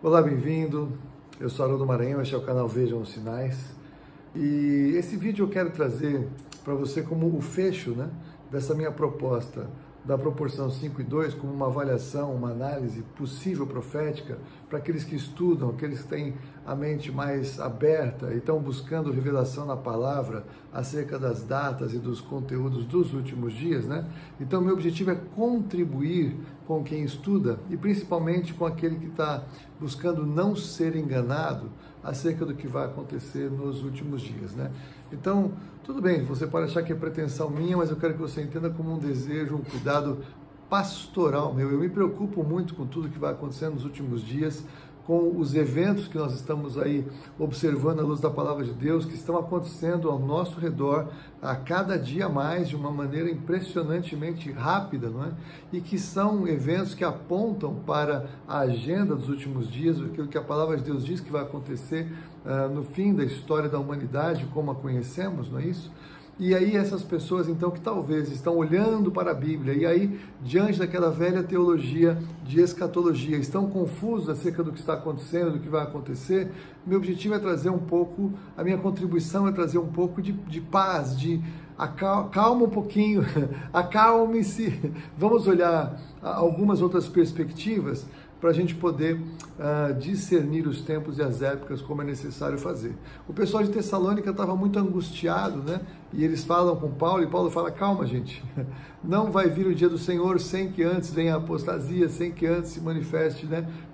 Olá, bem-vindo. Eu sou Haroldo Maranhão, este é o canal Vejam os Sinais. E esse vídeo eu quero trazer para você como o fecho, dessa minha proposta da proporção 5:2, como uma avaliação, uma análise possível profética para aqueles que estudam, aqueles que têm a mente mais aberta e estão buscando revelação na palavra acerca das datas e dos conteúdos dos últimos dias, Então, meu objetivo é contribuir com quem estuda e principalmente com aquele que está buscando não ser enganado acerca do que vai acontecer nos últimos dias, Então, tudo bem, você pode achar que é pretensão minha, mas eu quero que você entenda como um desejo, um cuidado pastoral meu. Eu me preocupo muito com tudo que vai acontecendo nos últimos dias, com os eventos que nós estamos aí observando à luz da palavra de Deus, que estão acontecendo ao nosso redor a cada dia mais, de uma maneira impressionantemente rápida, E que são eventos que apontam para a agenda dos últimos dias, aquilo que a palavra de Deus diz que vai acontecer no fim da história da humanidade, como a conhecemos, não é isso? E aí essas pessoas, então, que talvez estão olhando para a Bíblia e aí, diante daquela velha teologia de escatologia, estão confusos acerca do que está acontecendo, do que vai acontecer, meu objetivo é trazer um pouco, a minha contribuição é trazer um pouco de paz, calma um pouquinho, acalme-se, vamos olhar algumas outras perspectivas para a gente poder discernir os tempos e as épocas como é necessário fazer. O pessoal de Tessalônica estava muito angustiado, E eles falam com Paulo, e Paulo fala, calma gente, não vai vir o dia do Senhor sem que antes venha a apostasia, sem que antes se manifeste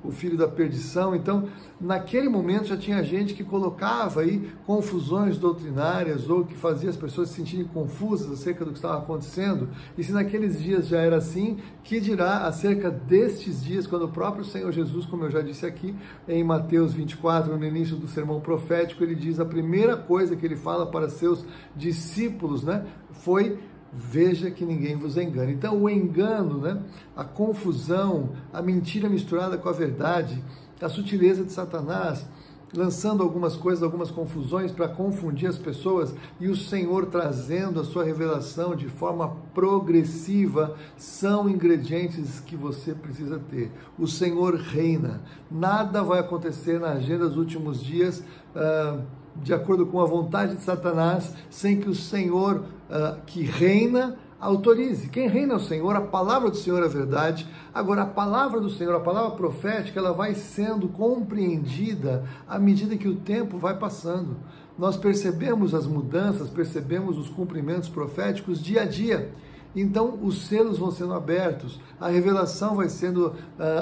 o filho da perdição. Então, naquele momento já tinha gente que colocava aí confusões doutrinárias ou que fazia as pessoas se sentirem confusas acerca do que estava acontecendo. E se naqueles dias já era assim, que dirá acerca destes dias, quando o próprio Senhor Jesus, como eu já disse aqui, em Mateus 24, no início do sermão profético, ele diz, a primeira coisa que ele fala para seus discípulos, foi: veja que ninguém vos engane. Então, o engano, a confusão, a mentira misturada com a verdade, a sutileza de Satanás, lançando algumas coisas, algumas confusões para confundir as pessoas, e o Senhor trazendo a sua revelação de forma progressiva, são ingredientes que você precisa ter. O Senhor reina. Nada vai acontecer na agenda dos últimos dias de acordo com a vontade de Satanás, sem que o Senhor que reina autorize. Quem reina é o Senhor, a palavra do Senhor é a verdade. Agora, a palavra do Senhor, a palavra profética, ela vai sendo compreendida à medida que o tempo vai passando. Nós percebemos as mudanças, percebemos os cumprimentos proféticos dia a dia. Então, os selos vão sendo abertos, a revelação vai sendo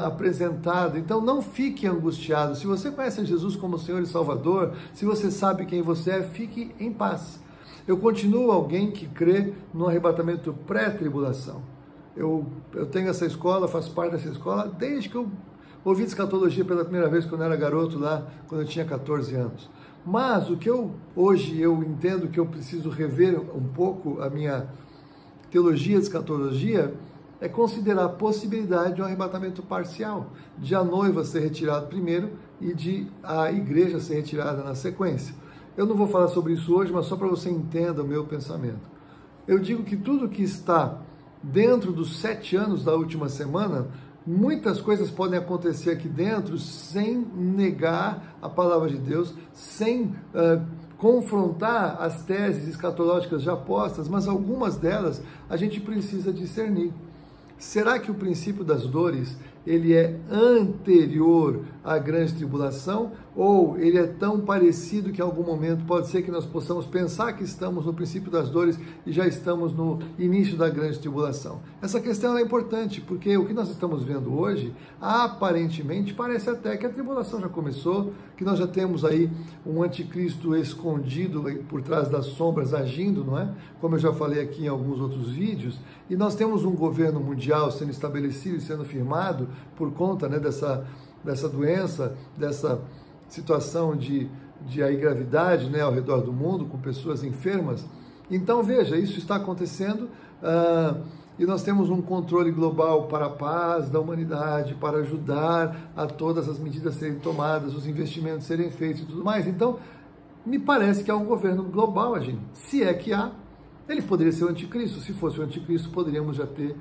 apresentada. Então, não fique angustiado. Se você conhece Jesus como Senhor e Salvador, se você sabe quem você é, fique em paz. Eu continuo alguém que crê no arrebatamento pré-tribulação. Eu tenho essa escola, faço parte dessa escola, desde que eu ouvi escatologia pela primeira vez, quando eu era garoto lá, quando eu tinha 14 anos. Mas o que hoje eu entendo que eu preciso rever um pouco a minha teologia de escatologia, é considerar a possibilidade de um arrebatamento parcial, de a noiva ser retirada primeiro e de a igreja ser retirada na sequência. Eu não vou falar sobre isso hoje, mas só para você entenda o meu pensamento. Eu digo que tudo que está dentro dos 7 anos da última semana, muitas coisas podem acontecer aqui dentro sem negar a palavra de Deus, sem confrontar as teses escatológicas já postas, mas algumas delas a gente precisa discernir. Será que o princípio das dores, ele é anterior à grande tribulação, ou ele é tão parecido que em algum momento pode ser que nós possamos pensar que estamos no princípio das dores e já estamos no início da grande tribulação? Essa questão é importante, porque o que nós estamos vendo hoje, aparentemente, parece até que a tribulação já começou, que nós já temos aí um anticristo escondido por trás das sombras agindo, não é? Como eu já falei aqui em alguns outros vídeos, e nós temos um governo mundial sendo estabelecido e sendo firmado por conta dessa doença, dessa situação de aí gravidade ao redor do mundo, com pessoas enfermas. Então, veja, isso está acontecendo e nós temos um controle global para a paz da humanidade, para ajudar a todas as medidas serem tomadas, os investimentos serem feitos e tudo mais. Então, me parece que há um governo global agindo. Se é que há, ele poderia ser o anticristo. Se fosse o anticristo, poderíamos já ter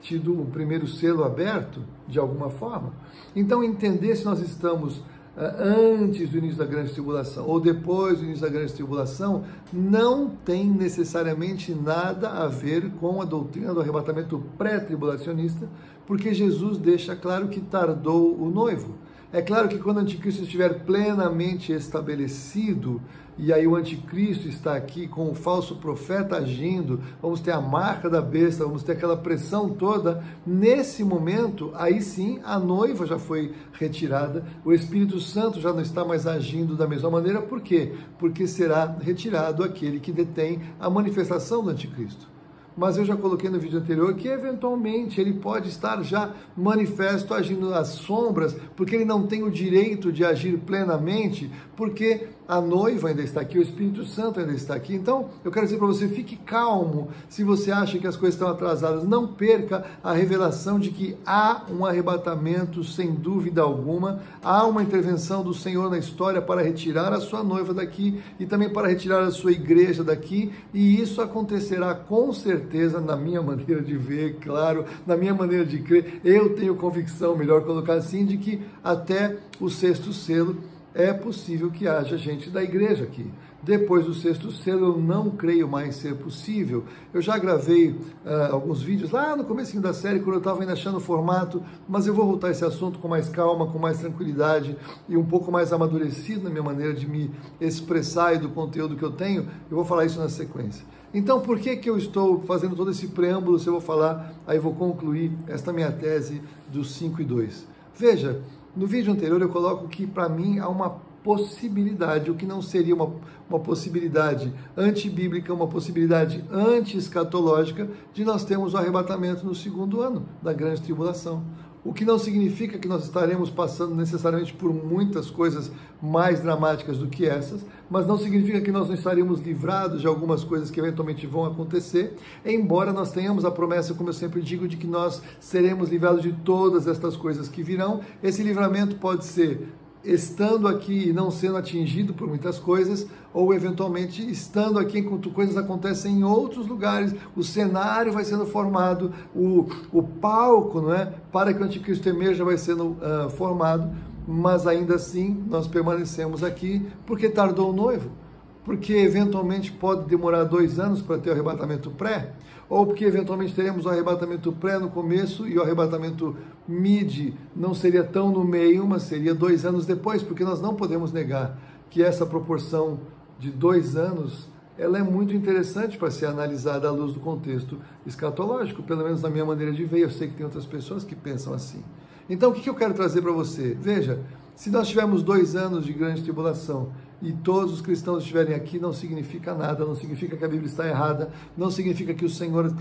tido o primeiro selo aberto, de alguma forma. Então, entender se nós estamos antes do início da grande tribulação ou depois do início da grande tribulação não tem necessariamente nada a ver com a doutrina do arrebatamento pré-tribulacionista, porque Jesus deixa claro que tardou o noivo. É claro que quando o anticristo estiver plenamente estabelecido, e aí o anticristo está aqui com o falso profeta agindo, vamos ter a marca da besta, vamos ter aquela pressão toda, nesse momento, aí sim, a noiva já foi retirada, o Espírito Santo já não está mais agindo da mesma maneira, por quê? Porque será retirado aquele que detém a manifestação do anticristo. Mas eu já coloquei no vídeo anterior que eventualmente ele pode estar já manifesto, agindo nas sombras, porque ele não tem o direito de agir plenamente, porque a noiva ainda está aqui, o Espírito Santo ainda está aqui. Então, eu quero dizer para você, fique calmo se você acha que as coisas estão atrasadas. Não perca a revelação de que há um arrebatamento, sem dúvida alguma. Há uma intervenção do Senhor na história para retirar a sua noiva daqui e também para retirar a sua igreja daqui. E isso acontecerá com certeza, na minha maneira de ver, claro, na minha maneira de crer. Eu tenho convicção, melhor colocar assim, de que até o sexto selo é possível que haja gente da igreja aqui. Depois do sexto selo, eu não creio mais ser possível. Eu já gravei alguns vídeos lá no comecinho da série, quando eu estava ainda achando o formato, mas eu vou voltar a esse assunto com mais calma, com mais tranquilidade e um pouco mais amadurecido na minha maneira de me expressar e do conteúdo que eu tenho. Eu vou falar isso na sequência. Então, por que eu estou fazendo todo esse preâmbulo? Se eu vou falar, aí eu vou concluir esta minha tese dos 5 e 2. Veja, no vídeo anterior eu coloco que para mim há uma possibilidade, o que não seria uma possibilidade antibíblica, uma possibilidade anti-escatológica, de nós termos o arrebatamento no segundo ano da grande tribulação. O que não significa que nós estaremos passando necessariamente por muitas coisas mais dramáticas do que essas, mas não significa que nós não estaremos livrados de algumas coisas que eventualmente vão acontecer, embora nós tenhamos a promessa, como eu sempre digo, de que nós seremos livrados de todas estas coisas que virão. Esse livramento pode ser estando aqui e não sendo atingido por muitas coisas, ou eventualmente estando aqui enquanto coisas acontecem em outros lugares, o cenário vai sendo formado, o palco, não é, para que o anticristo emerja vai sendo formado, mas ainda assim nós permanecemos aqui porque tardou o noivo, porque eventualmente pode demorar 2 anos para ter o arrebatamento pré, ou porque eventualmente teremos o arrebatamento pré no começo e o arrebatamento mid não seria tão no meio, mas seria 2 anos depois, porque nós não podemos negar que essa proporção de 2 anos, ela é muito interessante para ser analisada à luz do contexto escatológico, pelo menos na minha maneira de ver. Eu sei que tem outras pessoas que pensam assim. Então, o que eu quero trazer para você? Veja, se nós tivermos 2 anos de grande tribulação e todos os cristãos estiverem aqui, não significa nada, não significa que a Bíblia está errada, não significa que o Senhor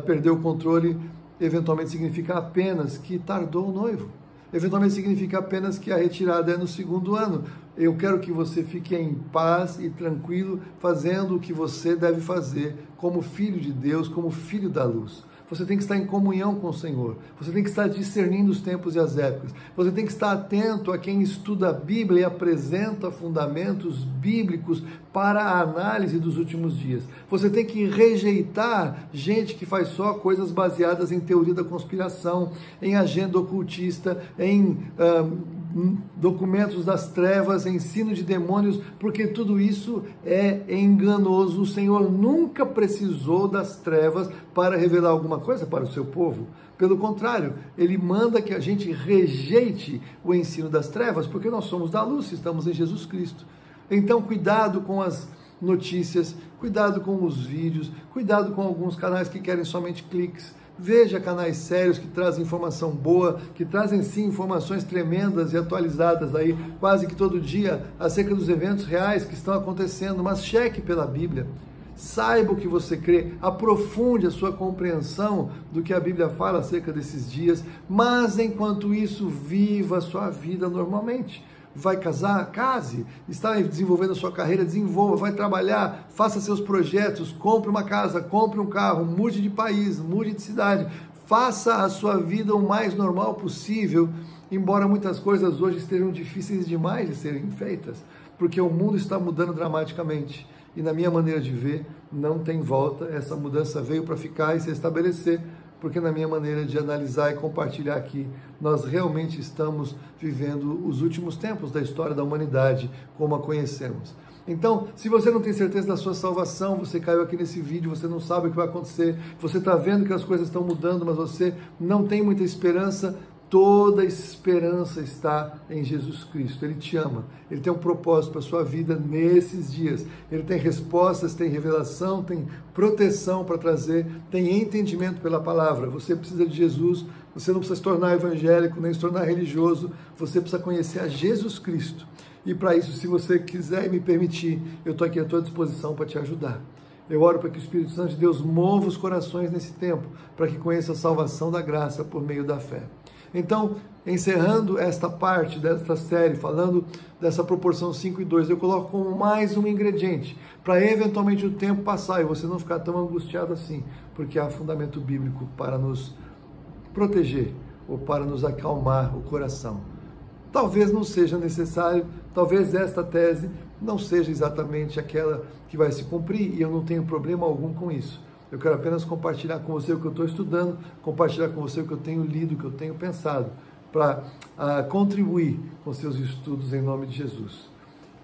perdeu o controle, eventualmente significa apenas que tardou o noivo, eventualmente significa apenas que a retirada é no segundo ano. Eu quero que você fique em paz e tranquilo, fazendo o que você deve fazer como filho de Deus, como filho da luz. Você tem que estar em comunhão com o Senhor, você tem que estar discernindo os tempos e as épocas, você tem que estar atento a quem estuda a Bíblia e apresenta fundamentos bíblicos para a análise dos últimos dias. Você tem que rejeitar gente que faz só coisas baseadas em teoria da conspiração, em agenda ocultista, em documentos das trevas, ensino de demônios, porque tudo isso é enganoso. O Senhor nunca precisou das trevas para revelar alguma coisa para o seu povo. Pelo contrário, Ele manda que a gente rejeite o ensino das trevas, porque nós somos da luz, estamos em Jesus Cristo. Então, cuidado com as notícias, cuidado com os vídeos, cuidado com alguns canais que querem somente cliques. Veja canais sérios que trazem informação boa, que trazem sim informações tremendas e atualizadas aí quase que todo dia acerca dos eventos reais que estão acontecendo, mas cheque pela Bíblia. Saiba o que você crê, aprofunde a sua compreensão do que a Bíblia fala acerca desses dias, mas enquanto isso, viva a sua vida normalmente. Vai casar? Case. Está desenvolvendo a sua carreira? Desenvolva. Vai trabalhar? Faça seus projetos. Compre uma casa, compre um carro, mude de país, mude de cidade. Faça a sua vida o mais normal possível, embora muitas coisas hoje estejam difíceis demais de serem feitas, porque o mundo está mudando dramaticamente. E na minha maneira de ver, não tem volta. Essa mudança veio para ficar e se estabelecer, porque na minha maneira de analisar e compartilhar aqui, nós realmente estamos vivendo os últimos tempos da história da humanidade, como a conhecemos. Então, se você não tem certeza da sua salvação, você caiu aqui nesse vídeo, você não sabe o que vai acontecer, você está vendo que as coisas estão mudando, mas você não tem muita esperança, toda esperança está em Jesus Cristo. Ele te ama, Ele tem um propósito para a sua vida nesses dias. Ele tem respostas, tem revelação, tem proteção para trazer, tem entendimento pela palavra. Você precisa de Jesus, você não precisa se tornar evangélico, nem se tornar religioso, você precisa conhecer a Jesus Cristo. E para isso, se você quiser me permitir, eu estou aqui à tua disposição para te ajudar. Eu oro para que o Espírito Santo de Deus mova os corações nesse tempo, para que conheça a salvação da graça por meio da fé. Então, encerrando esta parte desta série, falando dessa proporção 5:2, eu coloco como mais um ingrediente, para eventualmente o tempo passar e você não ficar tão angustiado assim, porque há fundamento bíblico para nos proteger ou para nos acalmar o coração. Talvez não seja necessário, talvez esta tese não seja exatamente aquela que vai se cumprir, e eu não tenho problema algum com isso. Eu quero apenas compartilhar com você o que eu estou estudando, compartilhar com você o que eu tenho lido, o que eu tenho pensado, para contribuir com seus estudos em nome de Jesus.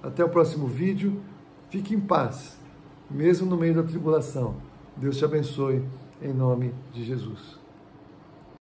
Até o próximo vídeo, fique em paz, mesmo no meio da tribulação. Deus te abençoe em nome de Jesus.